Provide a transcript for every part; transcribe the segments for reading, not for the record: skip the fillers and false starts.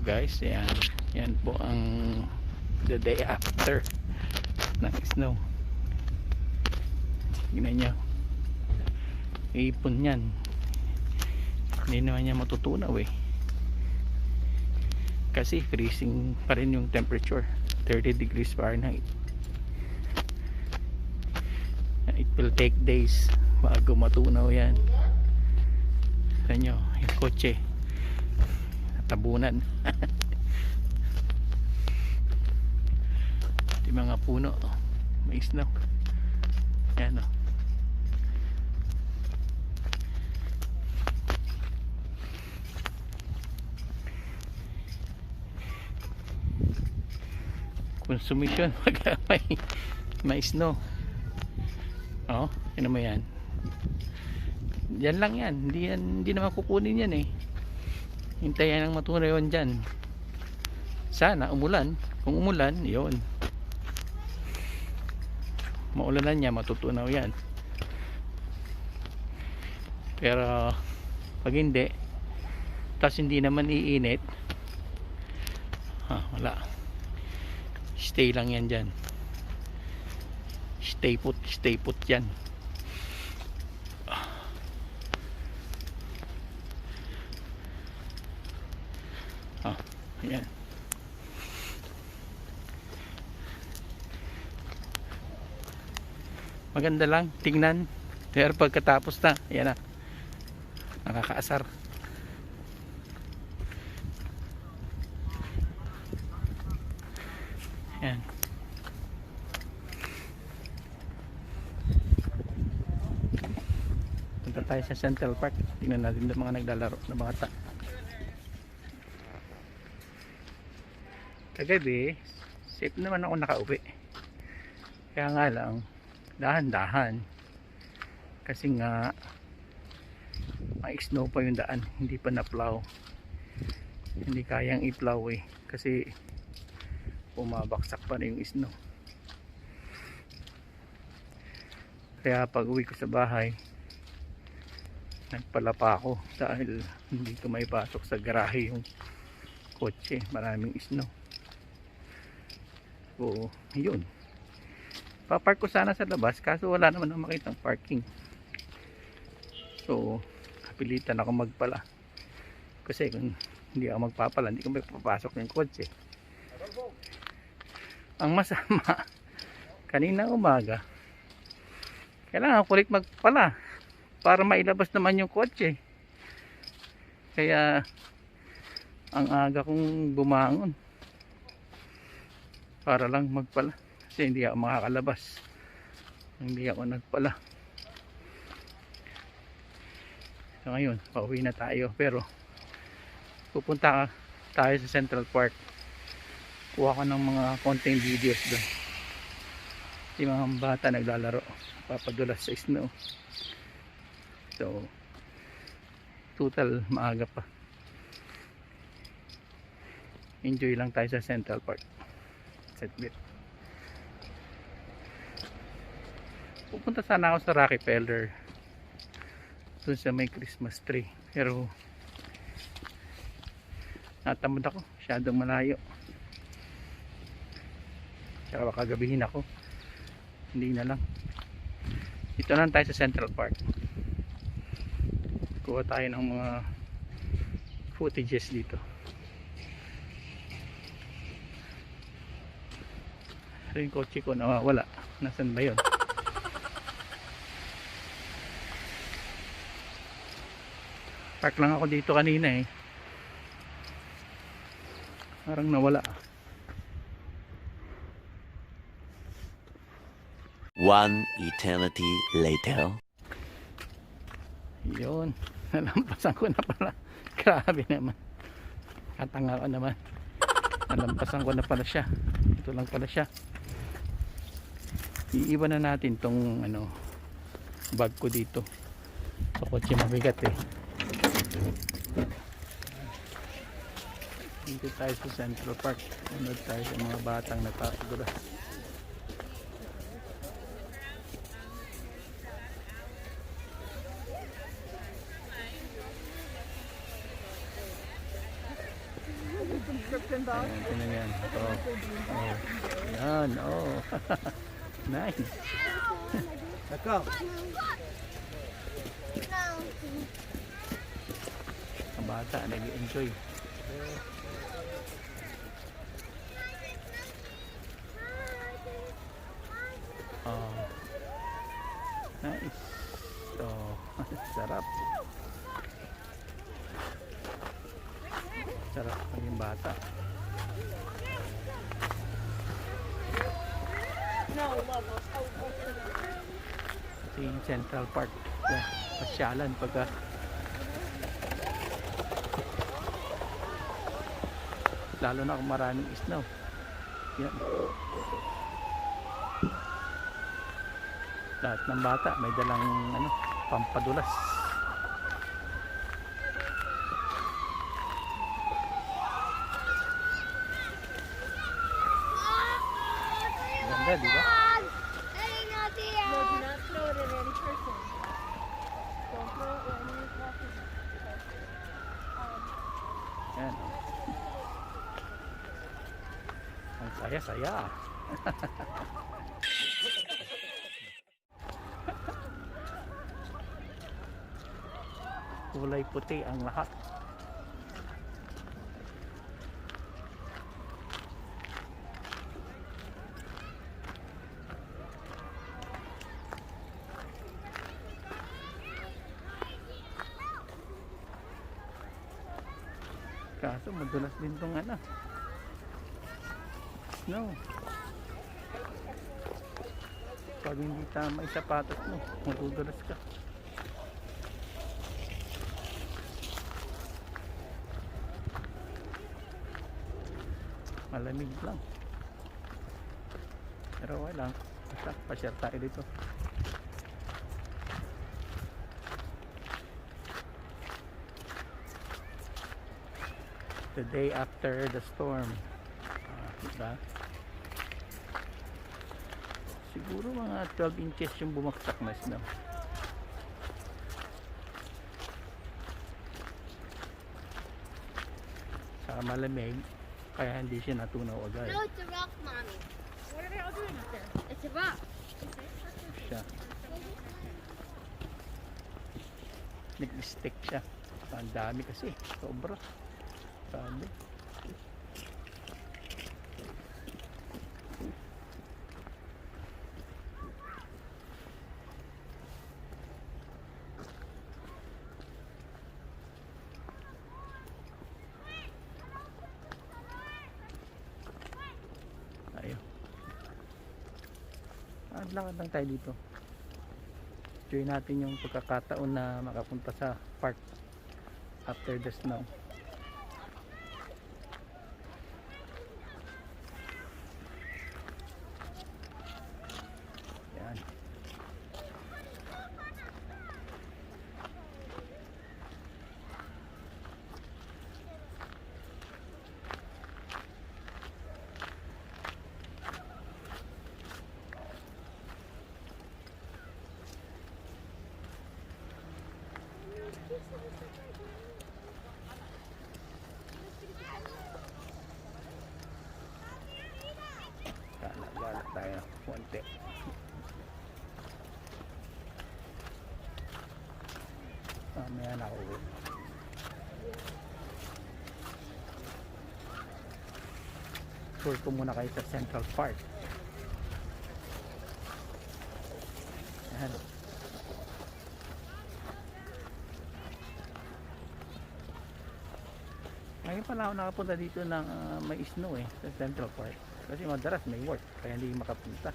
guys, yan po ang the day after ng snow. Tingnan nyo, ipon yan, hindi naman niya matutunaw kasi freezing pa rin yung temperature, 30 degrees Fahrenheit. It will take days bago matunaw yan. Sa nyo, yung kotse tabunan. Yung mga puno may snow. Ayan o. Consumption pag may snow. Ano mo yan, yan lang yan, hindi naman kukunin yan hintayin ang matunaw yun dyan. Sana umulan, kung umulan yun, maulanan niya, matutunaw yan. Pero pag hindi, tas hindi naman iinit, wala, stay lang yan dyan, stay put yan. Ayan. Maganda lang tingnan, pero pagkatapos na, ayan na, nakakaasar. Ayan. Punta tayo sa Central Park, tingnan natin yung mga naglalaro na bata. Kagabi safe naman ako nakauwi, kaya nga lang dahan-dahan kasi nga may snow pa yung daan, hindi pa na-plow, hindi kayang i-plow kasi bumabaksak pa rin yung snow. Kaya pag uwi ko sa bahay, nagpala pa ako dahil hindi ko may pasok sa garahe yung kotse, maraming snow. So yun, papark ko sana sa labas kaso wala naman akong makitang parking, so kapilitan ako magpala kasi kung hindi ako magpapala hindi ko may papasok ng kotse. Ang masama, kanina umaga kailangan ko ulit magpala para mailabas naman yung kotse, kaya ang aga kong bumangon para lang magpala kasi hindi ako makakalabas, hindi ako nagpala. So ngayon pauwi na tayo, pero pupunta tayo sa Central Park, kuha ko ng mga konting videos doon, yung mga bata naglalaro, papadulas sa snow. So total maaga pa, enjoy lang tayo sa Central Park. Pupunta sana ako sa Rockefeller dun sa may Christmas tree, pero natamad ako, masyadong malayo, kaya baka gabihin ako, hindi na lang. Dito lang tayo sa Central Park, kuha tayo ng mga footages dito. Yung kotse ko nawawala, nasan ba yun? Park lang ako dito kanina parang nawala. One eternity later. Yun, nalampasan ko na pala. Grabe naman, katanga ko naman, nalampasan ko na pala siya. Ito lang pala siya. Iiwan na natin tong bag ko dito sa kotse, mabigat dito tayo sa Central Park, sunod tayo sa mga batang nagpapadulas. Ayan, tingnan yan. Oh. Oh. Yan, oh. Nice. Let's go. Ang bata, nag-enjoy. Oh. Nice. Oh, sarap. Sarap pa yung bata. Ito yung Central Park. Yeah, pasyalan pagka lalo na kung maraming snow. Yan. Lahat ng bata may dalang ano, pampadulas. Ganda, di ba? No, do not throw it at any person. Don't throw it at any person. Yan. Ang saya-saya. Kulay puti ang lahat. Kaso madulas din tong ano, snow. Pag hindi tama yung sapatos mo, madudulas ka. Malamig lang. Pero okay lang. Basta pa-share tayo dito. The day after the storm. Diba? Siguro mga 12 inches yung bumaksak na snow. Saka malamig, kaya hindi siya natunaw agad. No, it's a rock, Mommy. What are they all doing up there? It's a rock. Siya. Nag-stick siya. Ang dami kasi. Sobra. Sabi. Tayo. Lakad lang tayo dito. Enjoy natin yung pagkakataon na makapunta sa park after the snow. Yan. Gala tayo konti. Mamaya na ako uwi. Tour ko muna kayo sa Central Park. Yan. Ngayon pala ako nakapunta dito ng may snow sa Central Park. Kasi madalas may work kaya hindi makapunta.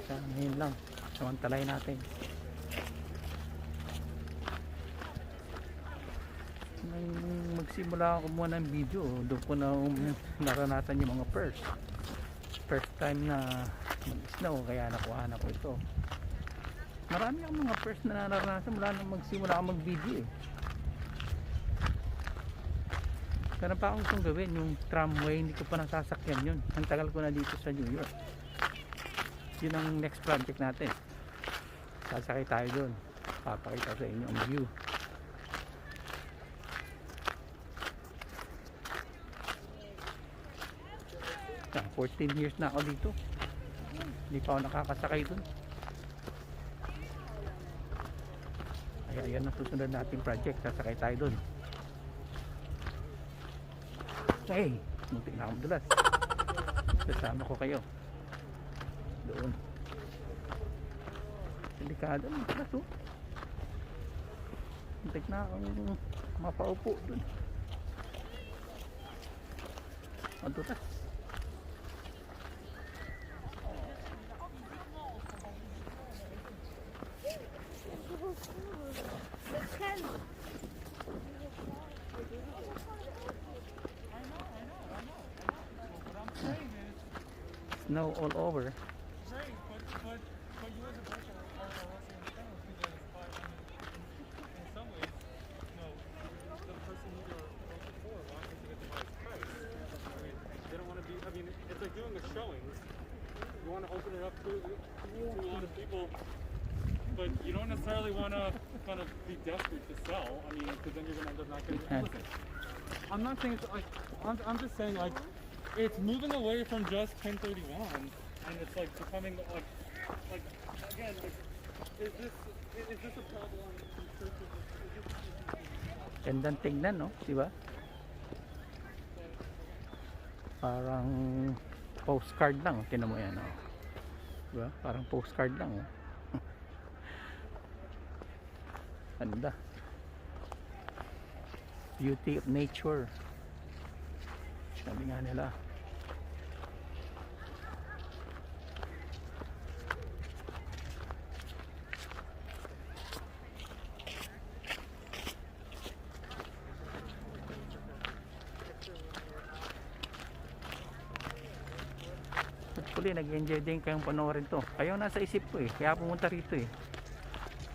Kaya ngayon lang samantalay natin. Nang magsimula ako muna ng video, doon ko na naranasan yung mga first time na mag-snow, kaya nakuha na ko ito. Marami akong mga first na naranasan mula nang magsimula ako mag-video Meron pa akong gustong gawin, yung tramway, hindi ko pa nasasakyan yun. Ang tagal ko na dito sa New York. Yun ang next project natin. Sasakay tayo doon. Papakita sa inyo ang view. 14 years na ako dito. Hindi pa ako nakakasakay dun. Kaya yan ang susunod nating project. Sasakay tayo dun. Hey, muntik na akong dulas. Kasama ko kayo. Doon. Delikado ang dulas, oh. Muntik na akong mapaupo dun. Madulas. Snow all over. Great, but you as a person are also in town because in some ways, the person who you're working for wants to get the highest price. I mean, they don't want to be. I mean, it's like doing a showing. You want to open it up to a lot of people, but you don't necessarily want to kind of be desperate to sell. I mean, because then you're going to end up not getting. Listen, I'm not saying it's like. I'm just saying like. It's moving away from just 1031, and it's like becoming like again, like, is this a problem? Gandang tingnan, no? Diba? Parang postcard lang. Tinan mo yan, no? Diba? Parang postcard lang, oh. Ganda. Beauty of nature. Sabi nga nila. Hopefully nag-enjoy din kayong panoorin to. Kayo nasa isip ko eh. Kaya pumunta rito eh.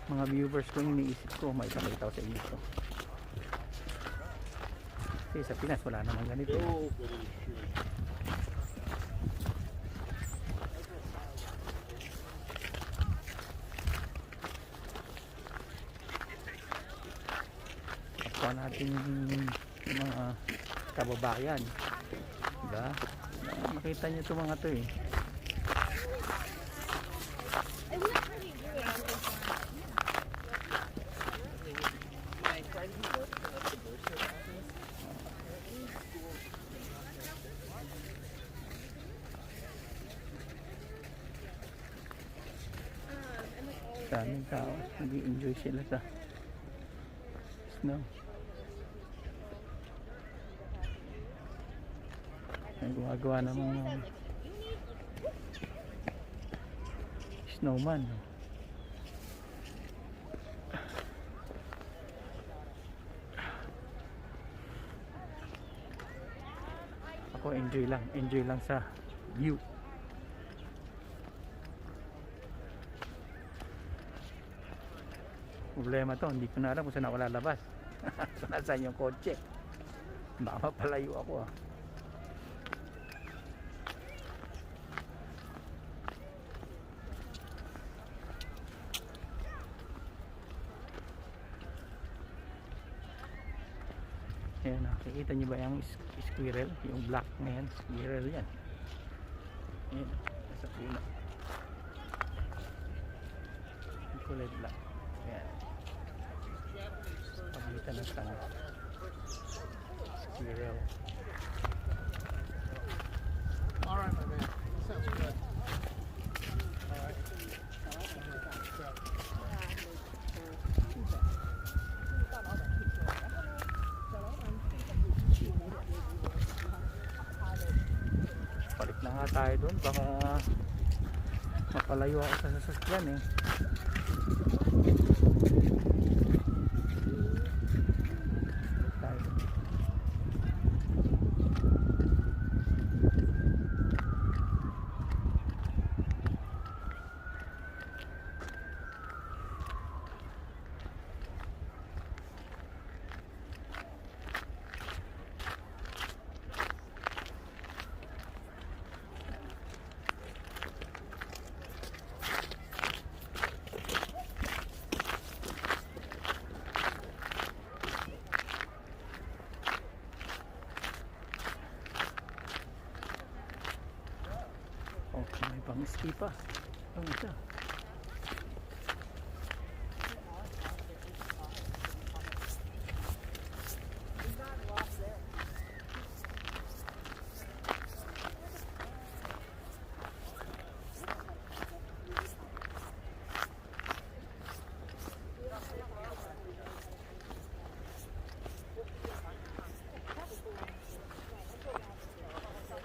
Mga viewers ko yung iniisip ko. May kamitaw sa inyo to. Kasi sa Pinas wala naman ganito. Kapwa natin yung mga kababayan. Diba? Makita nyo itong mga to eh. It's not really good. My friend who works at the grocery office. Daming tao. Nag-enjoy sila sa snow. May gumagawa ng mga snowman. Ako enjoy lang sa view. Problema to, hindi ko na alam kung saan ako lalabas. Kung nasaan yung kotse. Baka mapalayo ako ah. Ayan, nakikita nyo ba yung squirrel? Yung black na yan, squirrel yan. Ayan, nasa puno. Yung kulay black. Ayan. Paglitan ng sana. Squirrel. Alright, my man. Sounds good. Palit na nga tayo dun. Baka mapalayo ako sa sasakyan eh. Tayo. ski pa. Ang isa.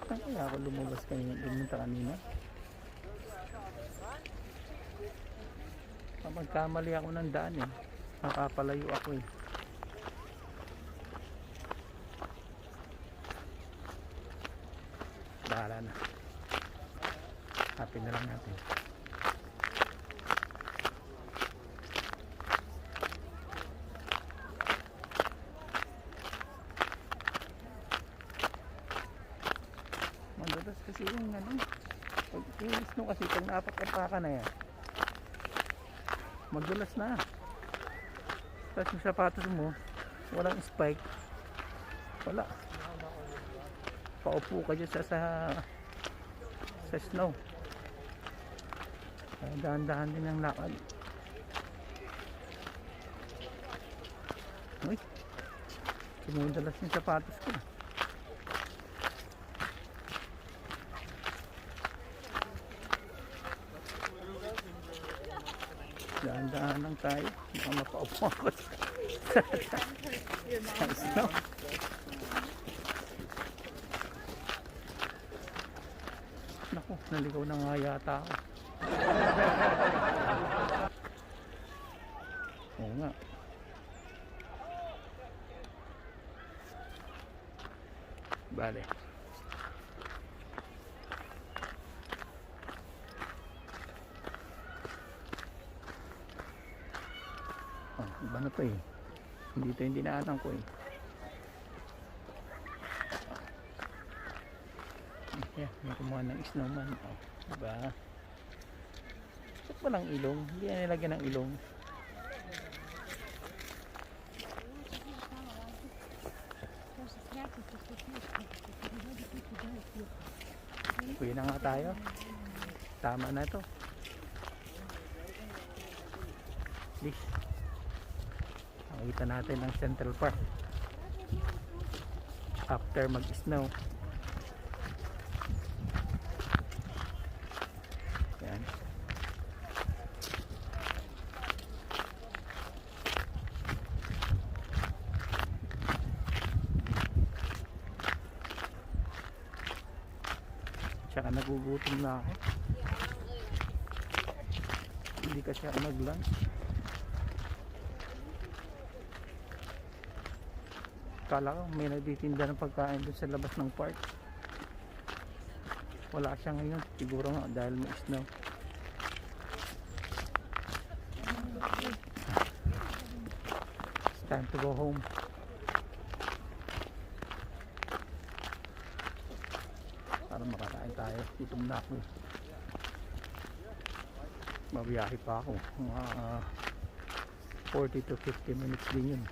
Saan kaya ako lumabas kanina? Magkamali ako ng daan eh. Makapalayo ako eh. Bahala na. Happy na lang natin. Madalas kasi yung ano, yung snow kasi pag napapakan na yan, madulas na. Tapos yung sapatos mo walang spike, wala, paupo ka dyan sa snow. Kaya dahan-dahan din ang lakad. Uy, sumudalas yung sapatos ko. Dahan-dahan lang tayo. Baka mapaupo ako sa snow. Naku, naligaw na nga yata ako. Oo nga. Bale. Iba na to eh. Hindi ito yung dinaanan ko eh. Yeah, may kumuha ng snowman. Oh, diba? Ba't walang ilong? Hindi na nilagyan ng ilong. Uwi na nga tayo. Tama na to. Please. Nakita natin ang Central Park after mag-snow. Yan. Tsaka nagugutom na ako. Hindi kasi ako nag-lunch. Kala ko may nagtitinda ng pagkain doon sa labas ng park. Wala siya ngayon. Siguro nga dahil may snow. It's time to go home. Para makakain tayo. Gutom na ako. Mabiyahe pa ako. Mga 40 to 50 minutes din yun.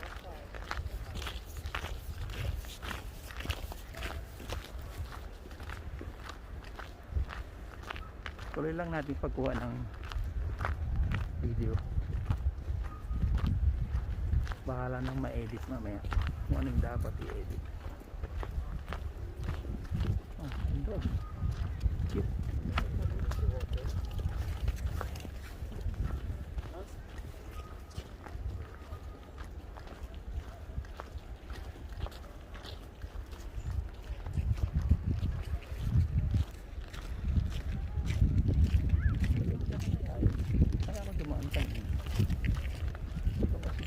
Tuloy lang natin pagkuha ng video. Bahala nang ma-edit mamaya kung anong dapat i-edit. Ito cute.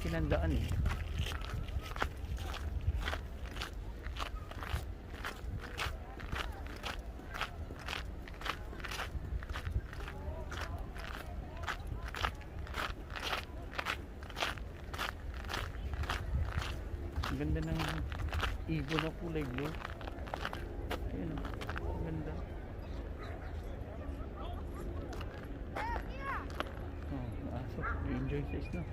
Sinandaan eh. Ang ganda ng ibon na kulay blue. Ayun o, ang ganda. Oh, aso, enjoy sa snow.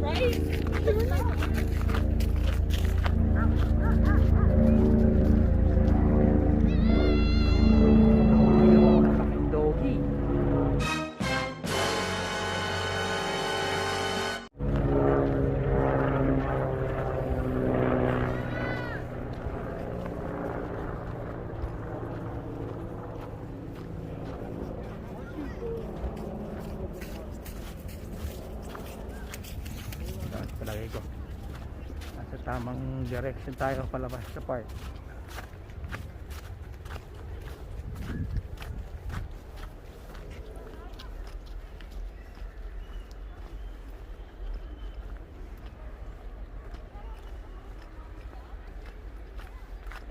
Right? tamang direction tayo palabas sa park.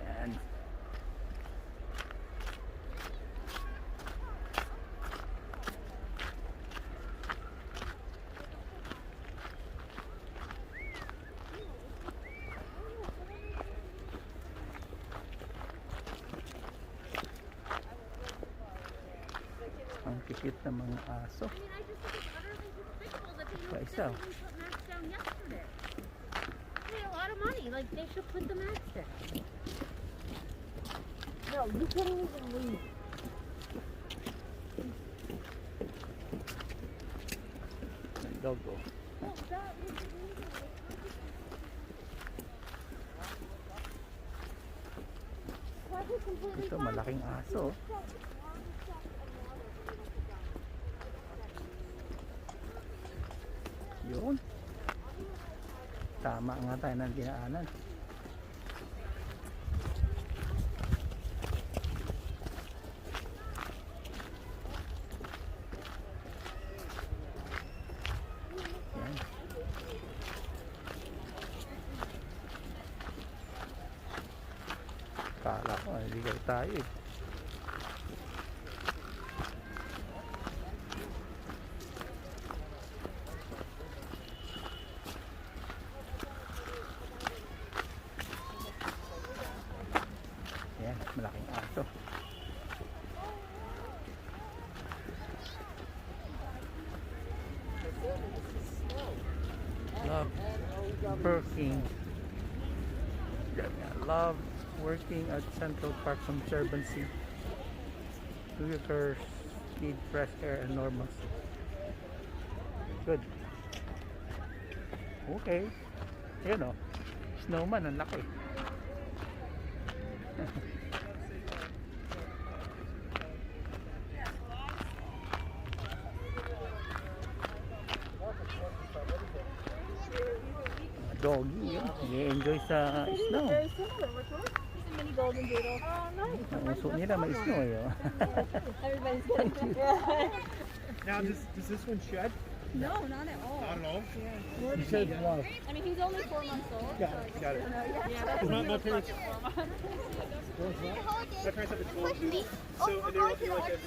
Yan. Ang kikit ng mga aso. I mean, I just think it's utterly despicable that they Pa don't isa. simply put masks down yesterday. They paid a lot of money. Like, they should put the masks down. No, you can't even leave. May dog oh. No, that was illegal. That was completely Ito fine. malaking aso. Yun. Tama nga tayo ng dinaanan. Yan. Kala ko, ligaw tayo eh. Yan, malaking aso. Love working. Love working at Central Park Conservancy. Visitors need fresh air and normalcy. Good. Okay. Yan o. Snowman, ang laki. Mga doggy yun. Nag-enjoy sa snow. Very similar. Which one? It's a mini golden doodle. Oh, nice. Ang uso nila may snow eh. Oh. Everybody's getting Now, does this one shed? No, not at all. Not at all. You said love. I mean, he's only 4 months old. Got it. Got it. Yeah, that's My parents, my parents have a 12. So and they were looking like a.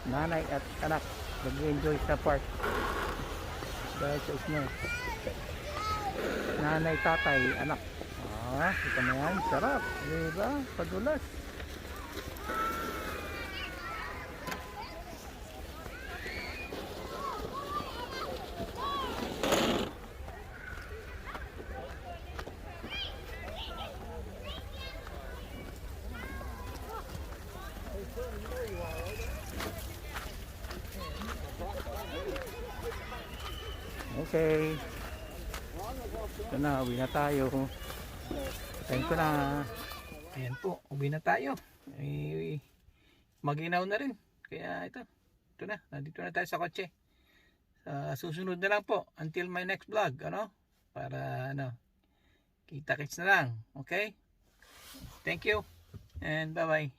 Nanay at anak nag-enjoy sa park dahil sa snow. Nanay, tatay, anak. Kita mo yan, sarap, diba? Padulas. Okay. Ito na, uwi na tayo. Tayo ko na. Ayan po, uwi na tayo. Maginaw na rin. Kaya ito na, nandito na tayo sa kotse. Susunod na lang po until my next vlog, ano? Para kita-kits na lang. Okay? Thank you and bye-bye.